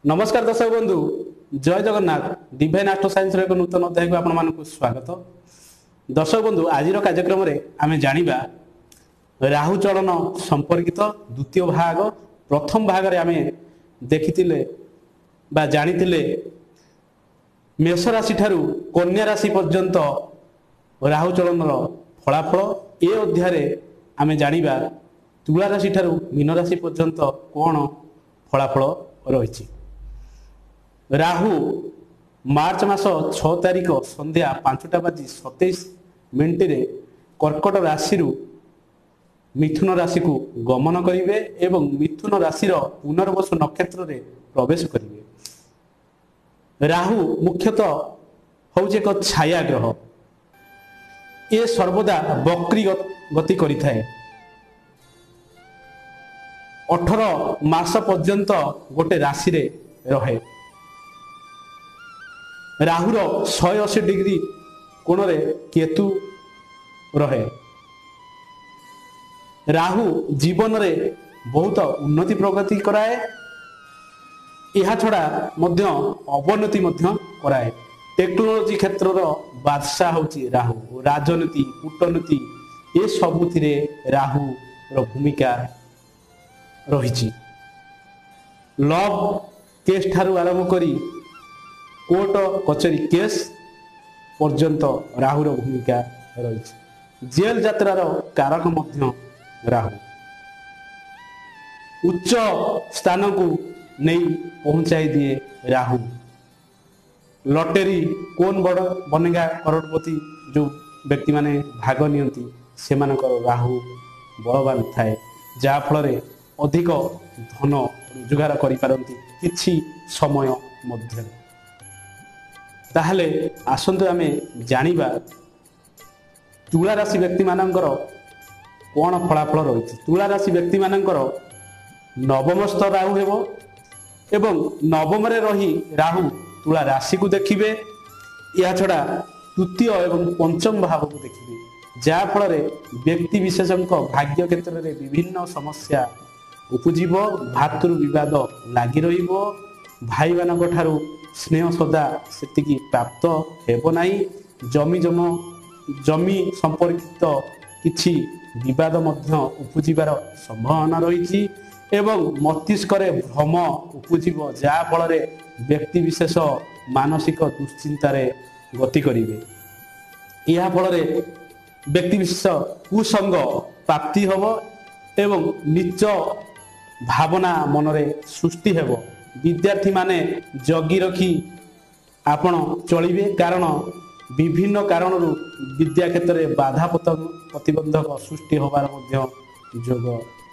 नमस्कार दर्शक बंधु जय जगन्नाथ डिवाइन एस्ट्रो साइंस एक नूतन अध्याय को आपण मानक स्वागत। दर्शक बंधु आज कार्यक्रम में आम जाना राहु चलन संपर्कित द्वितीय भाग प्रथम भाग में आम देखी जानी मेष राशि ठारू कन्या राशि पर्यंत राहु चलन फलाफल ए अध्याय आम जाना तुला राशि ठारू मीन राशि पर्यंत कौन फलाफल रही। राहु मार्च मास 6 तारिख संध्या 5:27 कर्कट राशि मिथुन राशि को गमन करेंगे एवं मिथुन राशि पुनर्वसु नक्षत्र रे प्रवेश करेंगे। राहु मुख्यतः हूँ एक छाया ग्रह, ये सर्वदा वक्री गति करिथाए। 18 मास पर्यंत गोटे राशि रे रहे। राहुर 180 डिग्री कोण रे केतु रहे। राहु जीवन रे बहुत उन्नति प्रगति कराए, यह छड़ा मध्य अवनति मध्य कराए। टेक्नोलोजी क्षेत्र बादशाह होची राहु। राजनीति कूटनीति ये सबुथिरे राहु रो भूमिका रही। लव केस ठारू आरंभ करी कोर्ट कचेरी केस पर्यंत राहुर भूमिका रही। जेल यात्रार कारक मध्य राहु। उच्च स्थान को नहीं पहुंचाई दिए राहु। लॉटरी कौन बड़ बनेगा करोड़पति जो व्यक्ति माने भाग नियंती से राहु बलवान थाए, जहा फल अधिक धन रोजगार करि पारंती किछि समय मध्य। ताहले आसंतु आमे जानिबा तुला राशि व्यक्ति मानकर कौन फलाफल रही। तुला राशि व्यक्ति मानकर नवमस्थ राहु हेबो एवं नवम रे रही राहु तुला राशि को देखिबे। या छड़ा तृतीय एवं पंचम भाव को देखिबे, जहा फल व्यक्ति विशेषक भाग्य क्षेत्र में विभिन्न समस्या उपजीव। भातृ विवाद लगी रहिबो। भाई मानक ठारू स्नेह सदा सेतिकी प्राप्त हेबो नाही। जमी संपर्कित किछि विवाद मध्य उपजीवार संभावना रही एवं मस्तिष्क भ्रम उपजीव, जहा फल व्यक्ति विशेष मानसिक दुश्चिंतार गति करेंगे। यह फल व्यक्ति विशेष कुसंग प्राप्ति हम एवं नीच भावना मनरे सृष्टि हेब। विद्यार्थी माने जगी रखी आपण चलिबे, कारण विभिन्न कारण विद्या क्षेत्र में बाधा प्रतिबंधक सृष्टि होबार मध्य जोग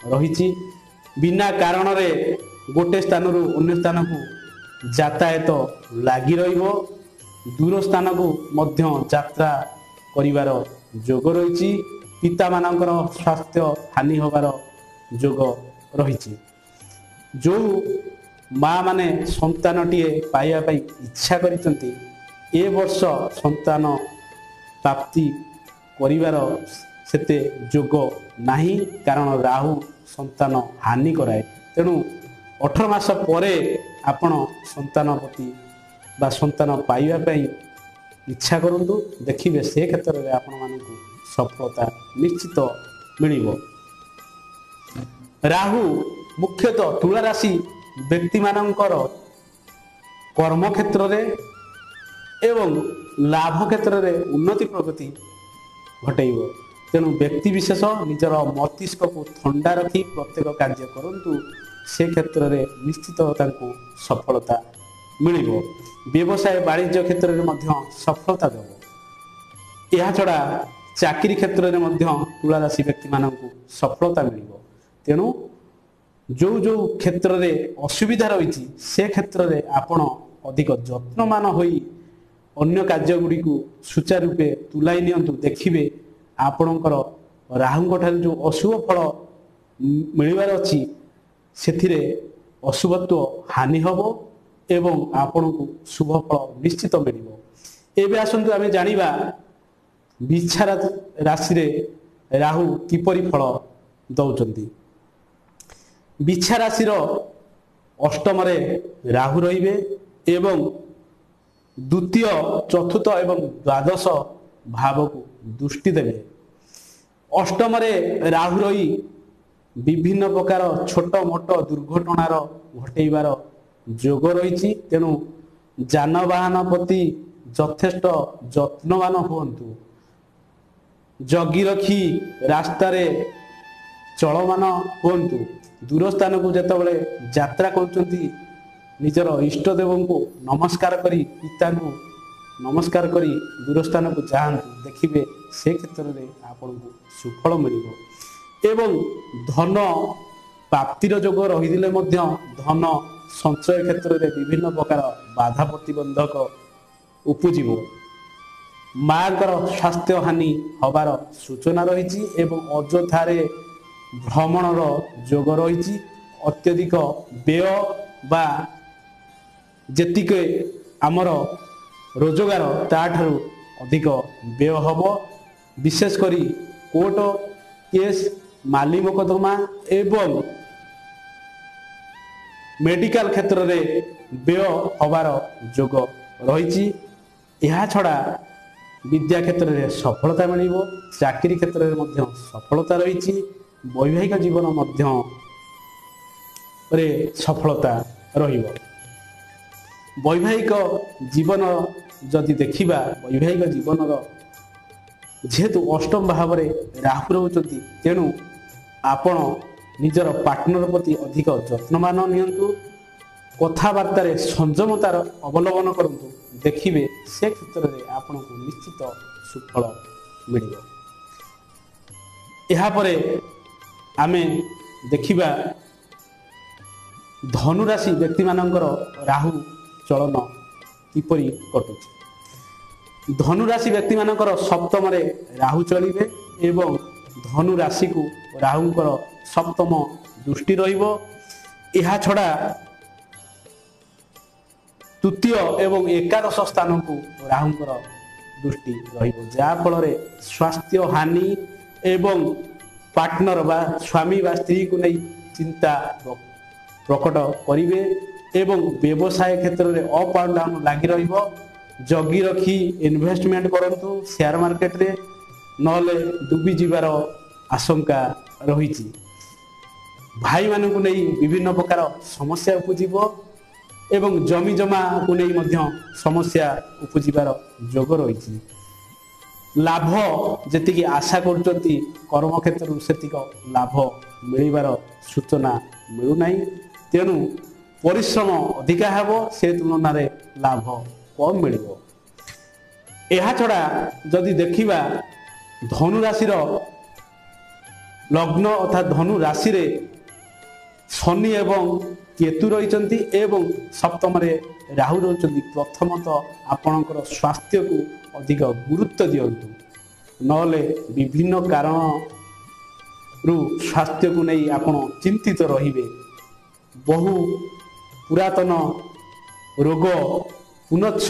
रही। बिना कारण रे गोटे स्थान अन्य स्थान को यातायात लगी रहिबो। दूर स्थान को मध्य यात्रा करिवार जोग रही। पिता मानकर स्वास्थ्य हानि होबार जोग रही। जो माँ माने संतानटीए पाइबा पाई इच्छा करिसंती ए वर्ष संतान प्राप्ति करिवार सेते जोग नाही, कारण राहु संतान हानि कराए। तेणु 18 मास परे आपण संतान प्रति बा संतान पाइबा पाई इच्छा करंतु, देखिबे से क्षेत्र में आपण मानकु सफलता निश्चित मिलिबो। राहु मुख्यतः तुला राशि व्यक्ति मानकर कर्म क्षेत्र में एवं लाभ क्षेत्र में उन्नति प्रगति घटेब। तेणु व्यक्ति विशेष निजर मस्तिष्क को ठंडा रखी प्रत्येक कार्य करंतु, से क्षेत्र में निश्चित तांको सफलता मिलिबो। व्यवसाय वाणिज्य क्षेत्र में मध्य सफलता देव। यह छड़ा चाकरी क्षेत्र में मध्य तुला राशि व्यक्ति मानकु सफलता मिलिबो। तेणु जो जो क्षेत्र में असुविधा रही से क्षेत्र में आपण अधिक जत्नमान होई अन्य कार्य गुड़ी को सुचारू रूपे तुलाई नियंतु। देखिबे आपणकर राहु ठार जो अशुभ फल मिलबार अच्छी से अशुभत्व हानि हम एवं आपण को शुभ फल निश्चित मिल। एवं आसतु आम जाना बिछा राशि रे राहु किपरि फल दौरान। बिछा राशि अष्टम राहु रे एवं द्वितीय चतुर्थ एवं द्वादश भाव को दृष्टि देवे। अष्टम राहु रही विभिन्न प्रकार छोट मोट दुर्घटनार घटेबार जोग रही। तेणु जानवाहन प्रति यथेष्ट जत्नवान हुंतु। जगी रखी रास्तार चलमान हुंतु। दूर स्थान को जितेबाला यात्रा कर निजर इष्टदेव को नमस्कार करी पिता को नमस्कार करी दूर स्थान को जातु। देखिए से क्षेत्र में आपन को सुफल मिल एवं धन प्राप्तिर जोग रही धन संचय क्षेत्र में विभिन्न प्रकार बाधा प्रतिबंधक उपजीव। माँ स्वास्थ्य हानि हबार सूचना रही एवं अଯଥାରେ भ्रमणर जोग रही। अत्यधिक व्यय बा जेतिक आमर रोजगार ताठारु अधिक व्यय हब। विशेषकर कोर्ट केस माली मोकदमा एवं मेडिकल क्षेत्र में व्यय हबार जोग रही। यह छड़ा विद्या क्षेत्र में सफलता मिल, चाकरी क्षेत्र में सफलता रही, वैवाहिक जीवन मध्य सफलता रही। वैवाहिक जीवन जदि देखा वैवाहिक जीवन जेहेतु अष्टम भाव राहु रोचती तेणु आपण निजर पार्टनर प्रति अधिक जत्नवान नियंतु। कथबार्तार संयमतार अवलंबन करंतु। देखिए से क्षेत्र में आपन को निश्चित सुफल मिल। यापरे आमे देखिबा धनुराशि व्यक्ति मानकर राहु चलन किपरि कटुछि। धनुराशि व्यक्ति मानकर सप्तम राहु चलिबे एवं धनुराशि को राहुंकर सप्तम दृष्टि रहिबो। यह छड़ा तृतीय एवं एकादश स्थान को राहुंकर दृष्टि रहिबो, जा फल स्वास्थ्य हानि एवं पार्टनर बा स्वामी बा स्त्री को नहीं चिंता प्रकट करिवे एवं व्यवसाय क्षेत्र में अप एंड डाउन लगी रहिबो। जगी रखी इन्वेस्टमेंट करंतु शेयर मार्केट रे नले डूबी जीवार आशंका रही। भाई मानू नहीं विभिन्न प्रकार समस्या उपजीव एवं जमी जमा को नहीं मध्य समस्या उपजीवार जोग रही। लाभ जी आशा करचंती कर्म क्षेत्र से लाभ मिलबार सूचना मिलूना। तेणु परिश्रम अधिका हेब से तुलन में लाभ कम मिल। यह छड़ा जदि देखिबा धनु राशि लग्न अर्थात धनु राशि रे शनि एवं केतु रही एवं सप्तम राहु रही। प्रथमतः आपणकर स्वास्थ्य को अधिक गुरुत्व दिंतु, नले विभिन्न कारण रु स्वास्थ्य को नहीं आपण चिंतित रहिबे। बहु पुरातन रोग पुनच्छ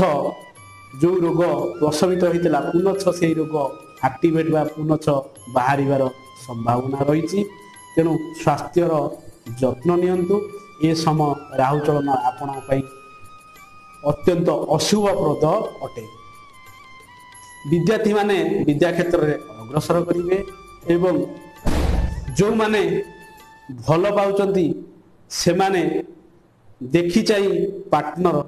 जो रोग प्रसवित होता पुनच्छ से रोग एक्टिवेट बा पुनच्छ बाहर संभावना रही। तेणु स्वास्थ्यर जत्न नियंतु। ए समय राहु चलन आपण अत्यंत अशुभप्रद अटे। विद्यार्थी माने विद्या क्षेत्र में अग्रसर करेंगे एवं जो माने भल पाउचंती से माने देखी चाहिए पार्टनर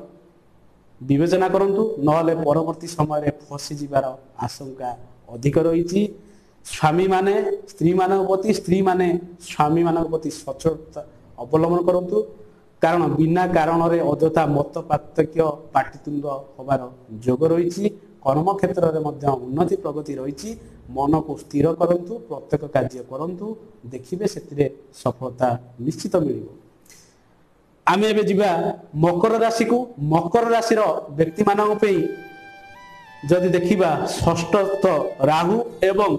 विवेचना करंतु, नले परवर्ती समय फसी जीवार आशंका अधिक रही। स्वामी माने स्त्री मान प्रति स्त्री माने स्वामी मान प्रति सचेतनता अवलंबन करंतु, कारण बिना कारण रे अଯଥା मत पार्थक्य पाटितुंड होबार जोग रही। कर्म क्षेत्र में उन्नति प्रगति रही। मन को स्थिर करंतु, प्रत्येक कार्य करंतु, देखिबे सेतिरे सफलता निश्चित मिल। आमे एबे जिबा मकर राशि को। मकर राशि व्यक्ति मानक पे जदि देखिबा षष्ठ राहु एवं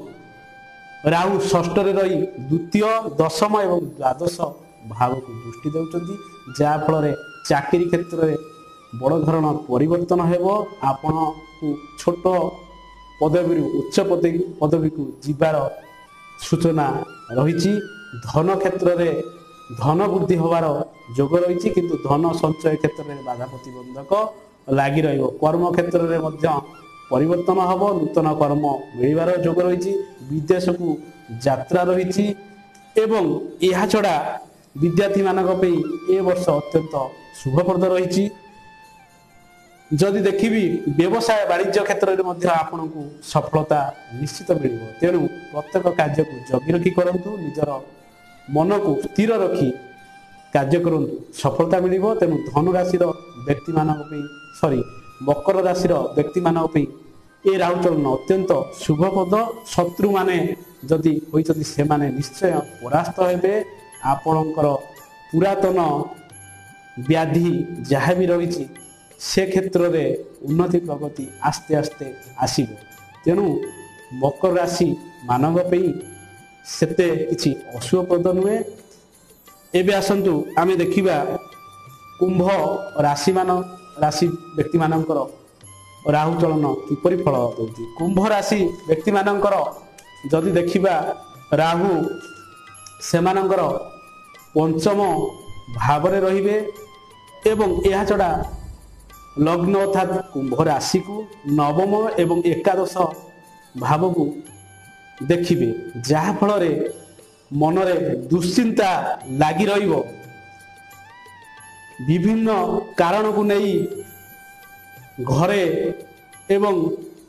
राहु षष्ठ रही द्वितीय दशम एवं द्वादश भाव को दृष्टि देउचंती, जा फल चाकरी क्षेत्र में बड़ धरण परिवर्तन हेब। आपण को छोट पदवी उच्च पदवी को जीवार सूचना रही। धन क्षेत्र में धन वृद्धि होवार जोग रही किंतु धन संचय क्षेत्र में बाधा प्रतिबंधक लगी कर्म क्षेत्र में परिवर्तन हम नूतन कर्म मिलवार जोग रही विदेश को यात्रा रही एवं यह छड़ा विद्यार्थी मानक ए वर्ष अत्यंत शुभप्रद रही जदि देखिबी व्यवसाय वाणिज्य क्षेत्र में आपन को सफलता निश्चित मिल तेणु प्रत्येक कार्य को जगी रखी करूँ निजर मन को स्थिर रखी कार्य करूँ सफलता मिल तेणु धनु राशि व्यक्ति सॉरी मकर राशि व्यक्ति मानक ए राहुचलन अत्यंत शुभप्रद शत्रु माने जदि होइछथि से माने निश्चय परास्त हेबे आपणकर पुरातन व्याधि जहाँ भी रही से क्षेत्र में उन्नति प्रगति आस्ते आस्ते आसीबो तेणु मकर राशि मानव सेते किछि अशुभप्रद नुहे। एबे आसंतु आमे देखिबा कुंभ राशि व्यक्ति मानकर राहु चलन किपरि फल देउछि। कुंभ राशि व्यक्ति मानकर जदि देखिबा राहु सेमानकर पंचम भाव रे रहिबे एवं यह छड़ा लग्न अर्थात कुंभ राशि को नवम एवं एकादश भाव को देखिबे जहा फल रे मन रे दुश्चिंता लागी रहिबो विभिन्न कारण को नहीं घरे एवं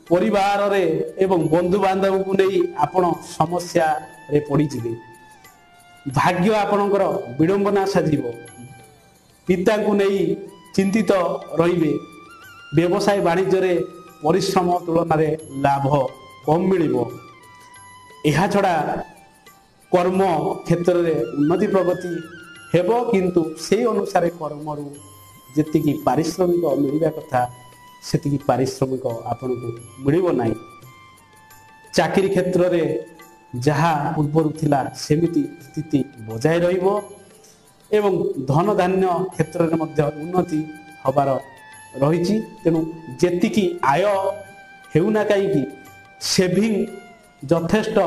परिवार रे एवं बंधु बांधव को नहीं आपण समस्या रे पड़ी जिवे भाग्य आपणकर विडंबना साजिबो पिता को नहीं चिंतित रहिबे व्यवसाय वाणिज्य रे परिश्रम तुलन रे लाभ कम मिलिबो एहा छड़ा कर्म क्षेत्र रे उन्नति प्रगति हेबो किंतु से अनुसार कर्म रु जेतिकी पारिश्रमिक मिलिबा कथा सेतिकी पारिश्रमिक आपन को मिलिबो नाही। चाकरी क्षेत्र रे जहा पूर्व थिला सेमिति स्थिति बजाय रहिबो एवं धन धान्य क्षेत्र में मध्य उन्नति हबार रही तेणु जेतिकी आय हेउना कहीं सेविंग यथेष्ट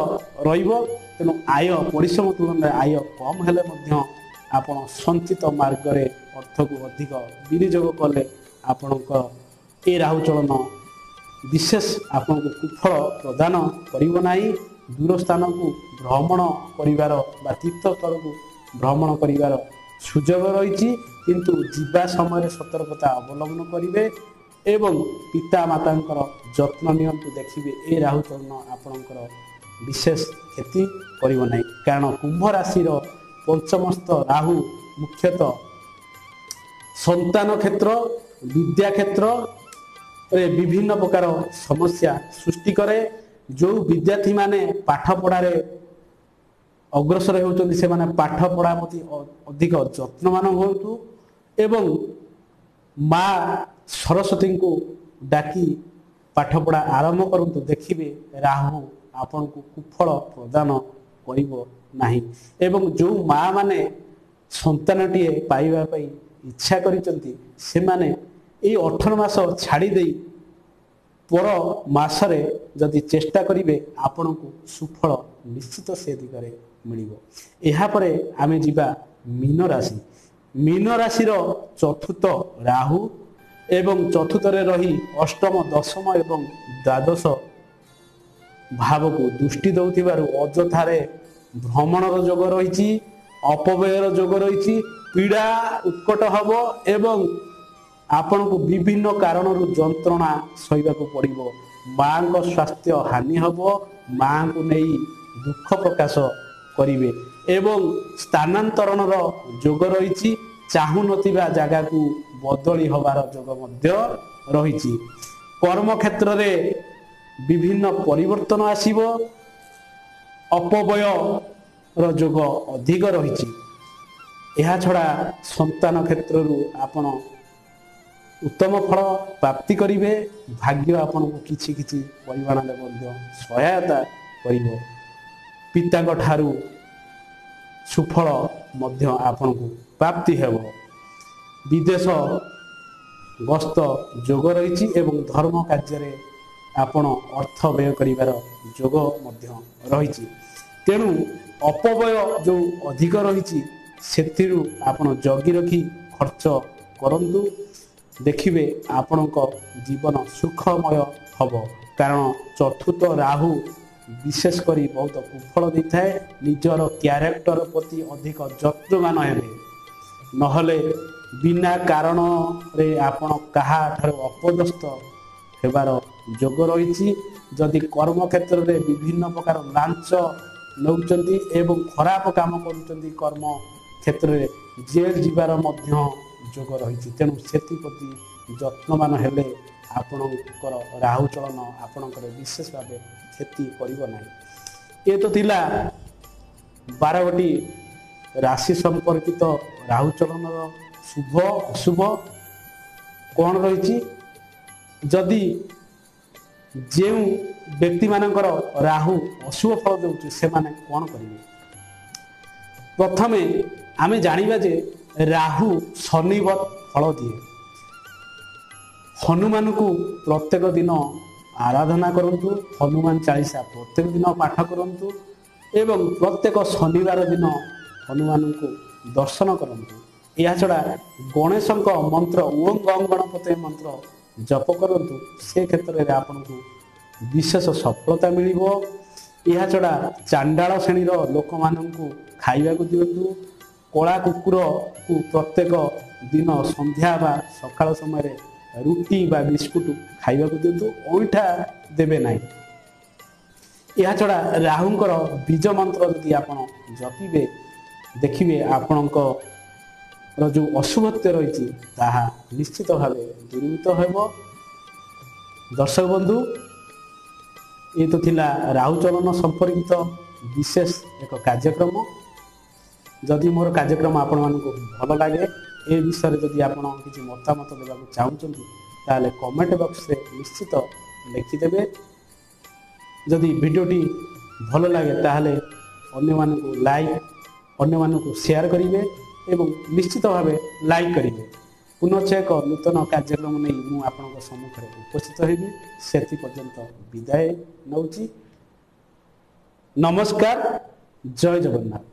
रहिबो तेणु आय परिश्रम तुलन आय कम हेले मध्य आपण संचित मार्ग रे अर्थ को अधिक विनियोग कले आपणक ए राहु चलन विशेष आपन को कुफल प्रदान करिवो नाही। दूर स्थान को भ्रमण करिवार बा तीर्थस्थल को भ्रमण करिवार सुजोग रही किंतु जीवा समय सतर्कता अवलंबन करिवे एवं पिता मातांकर जत्न नियंतु देखिबे ए राहु चरण आपणकर विशेष क्षति करिवो नाही कारण कुंभ राशि पंचमस्थ राहु मुख्यतः संतान क्षेत्र विद्या क्षेत्र रे विभिन्न प्रकार समस्या सृष्टि करे जो विद्यार्थी माने पाठ पढ़ारे अग्रसर होउचंदी से माने पाठ पढ़ा प्रति अधिक यत्नवान होतु एवं माँ सरस्वती को डाकी पाठ पढ़ा आरंभ करंतु देखिबे राहु आपन को कुफल प्रदान करिवो नाही एवं जो माँ माने संतानटीए पाइबा पई इच्छा करिसंती से माने ए 18 मास छाड़ी देई पर मासरे जदि चेष्टा करिवे आपन को सुफल निश्चित से दिगरे मिलिबो। एहा परे आमे जिबा मीन राशि चतुर्थ राहु एवं चतुर्थ रे रही अष्टम दशम एवं द्वादश भाव को दृष्टि दउथिबारु अजथारे भ्रमणर जोग रही अपव्ययर जोग रही पीड़ा उत्कट हब एवं आपण को विभिन्न कारण जंत्रणा सहिबा को पड़िबो माँ को स्वास्थ्य हानि हब माँ को नहीं दुख प्रकाश करिवे एवं स्थानांतरण जोग रही चाहू नथिबा जगह को बदली हबार जोग मध्य रही कर्म क्षेत्र रे विभिन्न परिवर्तन आसीबो अपव्यय जोग अधिक रही यह छड़ा संतान क्षेत्र आपण उत्तम फल प्राप्ति करिवे भाग्य आपण को किछि किछि परिमाण में सहायता करिवो पिता ठारू सुफल मध्य आपण को प्राप्ति हेबो विदेश गस्त जोग रही एवं धर्म कार्य रे आपण अर्थ व्यय करिवार जोग मध्य रही तेणु अपव्यय जो अधिक रही ସେଥିରୁ ଆପଣ ଜଗି ରଖି ଖର୍ଚ୍ଚ କରନ୍ତୁ। ଦେଖିବେ ଆପଣଙ୍କ ଜୀବନ ସୁଖମୟ ହେବ। କାରଣ ଚତୁର୍ଥ ରାହୁ ବିଶେଷ କରି ବହୁତ କୁଫଳ ଦେଇଥାଏ। ନିଜର କ୍ୟାରେକ୍ଟର ପ୍ରତି ଅଧିକ ଯତ୍ନବାନ ହେବେ, ନହେଲେ ବିନା କାରଣରେ ଆପଣ କାହାଠାରୁ ଅପଦସ୍ତ ହେବାର ଯୋଗ ରହିଛି। ଯଦି କର୍ମକ୍ଷେତ୍ରରେ ବିଭିନ୍ନ ପ୍ରକାର ଲାଞ୍ଚ ନେଉଛନ୍ତି ଏବଂ ଖରାପ କାମ କରୁଛନ୍ତି, କର୍ମ କ୍ଷେତ୍ରରେ ଜେଲ୍ ଯିବାର ମଧ୍ୟ ଯୋଗ ରହିଛି। ତେଣୁ ସେଥିପ୍ରତି ଯତ୍ନବାନ ହେଲେ ଆପଣଙ୍କର ରାହୁ ଚଳନ ଆପଣଙ୍କର ବିଶେଷ ଭାବେ କ୍ଷତି କରିବ ନାହିଁ। ଏ ତ ଥିଲା 12ଗୋଟି ରାଶି ସମ୍ପର୍କିତ ରାହୁ ଚଳନର ଶୁଭ ଅଶୁଭ କ'ଣ ରହିଛି। ଯଦି ଯେଉଁ ବ୍ୟକ୍ତିମାନଙ୍କର ରାହୁ ଅଶୁଭ ଫଳ ଦେଉଛି ସେମାନେ କ'ଣ କରିବେ? ପ୍ରଥମେ ଆମେ ଜାଣିବା ଯେ ରାହୁ ଶନିବତ ଫଳ ଦିଏ। ହନୁମାନଙ୍କୁ ପ୍ରତ୍ୟେକ ଦିନ ଆରାଧନା କରନ୍ତୁ, ହନୁମାନ ଚାଳିଶା ପ୍ରତ୍ୟେକ ଦିନ ପାଠ କରନ୍ତୁ ଏବଂ ପ୍ରତ୍ୟେକ ଶନିବାର ଦିନ ହନୁମାନଙ୍କୁ ଦର୍ଶନ କରନ୍ତୁ। ଏହାଛଡ଼ା ଗଣେଶଙ୍କ ମନ୍ତ୍ର ଓଁ ଗଂ ଗଣପତେ ମନ୍ତ୍ର ଜପ କରନ୍ତୁ। ସେ କ୍ଷେତ୍ରରେ ଆପଣଙ୍କୁ ବିଶେଷ ସଫଳତା ମିଳିବ। ଏହାଛଡ଼ା ଚାଣ୍ଡାଳ ଶ୍ରେଣୀର ଲୋକମାନଙ୍କୁ ଖାଇବାକୁ ଦିଅନ୍ତୁ। କଳା କୁକୁରକୁ ପ୍ରତ୍ୟେକ ଦିନ ସନ୍ଧ୍ୟା ବା ସକାଳ ସମୟରେ ରୁଟି ବା ବିସ୍କୁଟ ଖାଇବାକୁ ଦିଅନ୍ତୁ। ଅଇଁଠା ଦେବେ ନାହିଁ। ଏହାଛଡ଼ା ରାହୁଙ୍କର ବୀଜ ମନ୍ତ୍ର ଯଦି ଆପଣ ଜପିବେ, ଦେଖିବେ ଆପଣଙ୍କର ଯେଉଁ ଅଶୁଭତ୍ୱ ରହିଛି ତାହା ନିଶ୍ଚିତ ଭାବେ ଦୂରୀଭୂତ ହେବ। ଦର୍ଶକ ବନ୍ଧୁ, ଏ ତ ଥିଲା ରାହୁ ଚଳନ ସମ୍ପର୍କିତ ବିଶେଷ ଏକ କାର୍ଯ୍ୟକ୍ରମ। ଯଦି ମୋର କାର୍ଯ୍ୟକ୍ରମ ଆପଣମାନଙ୍କୁ ଭଲ ଲାଗେ, ଏ ବିଷୟରେ ଯଦି ଆପଣ କିଛି ମତାମତ ଦେବାକୁ ଚାହୁଁଛନ୍ତି ତାହେଲେ କମେଣ୍ଟ ବକ୍ସରେ ନିଶ୍ଚିତ ଲେଖିଦେବେ। ଯଦି ଭିଡ଼ିଓଟି ଭଲ ଲାଗେ ତାହେଲେ ଅନ୍ୟମାନଙ୍କୁ ସେୟାର କରିବେ ଏବଂ ନିଶ୍ଚିତ ଭାବେ ଲାଇକ୍ କରିବେ। ପୁନଶ୍ଚ ଏକ ନୂତନ କାର୍ଯ୍ୟକ୍ରମ ନେଇ ମୁଁ ଆପଣଙ୍କ ସମ୍ମୁଖରେ ଉପସ୍ଥିତ ହେବି। ସେଥିପର୍ଯ୍ୟନ୍ତ ବିଦାୟ ନେଉଛି। ନମସ୍କାର, ଜୟ ଜଗନ୍ନାଥ।